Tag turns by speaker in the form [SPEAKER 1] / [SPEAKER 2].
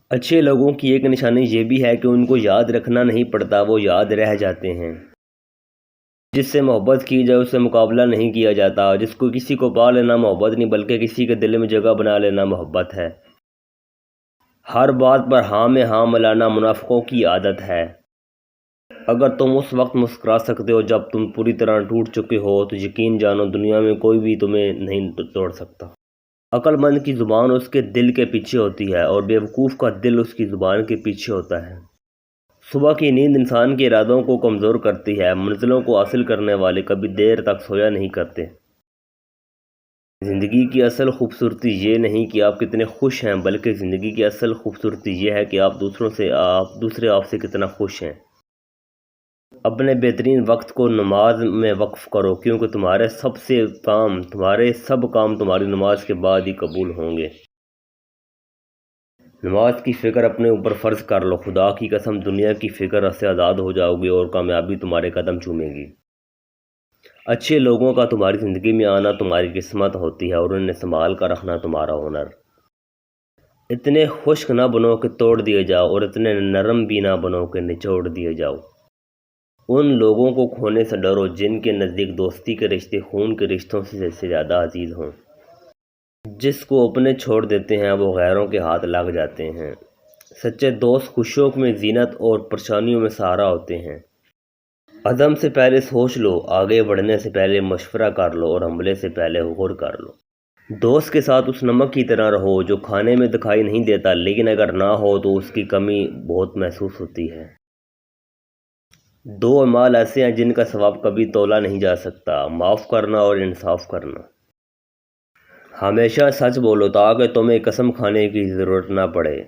[SPEAKER 1] اچھے لوگوں کی ایک نشانی یہ بھی ہے کہ ان کو یاد رکھنا نہیں پڑتا، وہ یاد رہ جاتے ہیں۔ جس سے محبت کی جائے اس سے مقابلہ نہیں کیا جاتا۔ جس کو کسی کو پا لینا محبت نہیں بلکہ کسی کے دل میں جگہ بنا لینا محبت ہے۔ ہر بات پر ہاں میں ہاں ملانا منافقوں کی عادت ہے۔ اگر تم اس وقت مسکرا سکتے ہو جب تم پوری طرح ٹوٹ چکے ہو تو یقین جانو دنیا میں کوئی بھی تمہیں نہیں توڑ سکتا۔ عقل مند کی زبان اس کے دل کے پیچھے ہوتی ہے اور بیوقوف کا دل اس کی زبان کے پیچھے ہوتا ہے۔ صبح کی نیند انسان کے ارادوں کو کمزور کرتی ہے۔ منزلوں کو حاصل کرنے والے کبھی دیر تک سویا نہیں کرتے۔ زندگی کی اصل خوبصورتی یہ نہیں کہ آپ کتنے خوش ہیں بلکہ زندگی کی اصل خوبصورتی یہ ہے کہ دوسرے آپ سے کتنا خوش ہیں۔ اپنے بہترین وقت کو نماز میں وقف کرو کیونکہ تمہارے سب کام تمہاری نماز کے بعد ہی قبول ہوں گے۔ نماز کی فکر اپنے اوپر فرض کر لو، خدا کی قسم دنیا کی فکر سے آزاد ہو جاؤ گے اور کامیابی تمہارے قدم چومے گی۔ اچھے لوگوں کا تمہاری زندگی میں آنا تمہاری قسمت ہوتی ہے اور انہیں سنبھال کر رکھنا تمہارا ہنر۔ اتنے خشک نہ بنو کہ توڑ دیے جاؤ اور اتنے نرم بھی نہ بنو کہ نچوڑ دیے جاؤ۔ ان لوگوں کو کھونے سے ڈرو جن کے نزدیک دوستی کے رشتے خون کے رشتوں سے زیادہ عزیز ہوں۔ جس کو اپنے چھوڑ دیتے ہیں وہ غیروں کے ہاتھ لگ جاتے ہیں۔ سچے دوست خوشیوں میں زینت اور پریشانیوں میں سہارا ہوتے ہیں۔ عزم سے پہلے سوچ لو، آگے بڑھنے سے پہلے مشورہ کر لو اور حملے سے پہلے غور کر لو۔ دوست کے ساتھ اس نمک کی طرح رہو جو کھانے میں دکھائی نہیں دیتا لیکن اگر نہ ہو تو اس کی کمی بہت محسوس ہوتی ہے۔ دو اعمال ایسے ہیں جن کا ثواب کبھی تولا نہیں جا سکتا، معاف کرنا اور انصاف کرنا۔ ہمیشہ سچ بولو تاکہ تمہیں قسم کھانے کی ضرورت نہ پڑے۔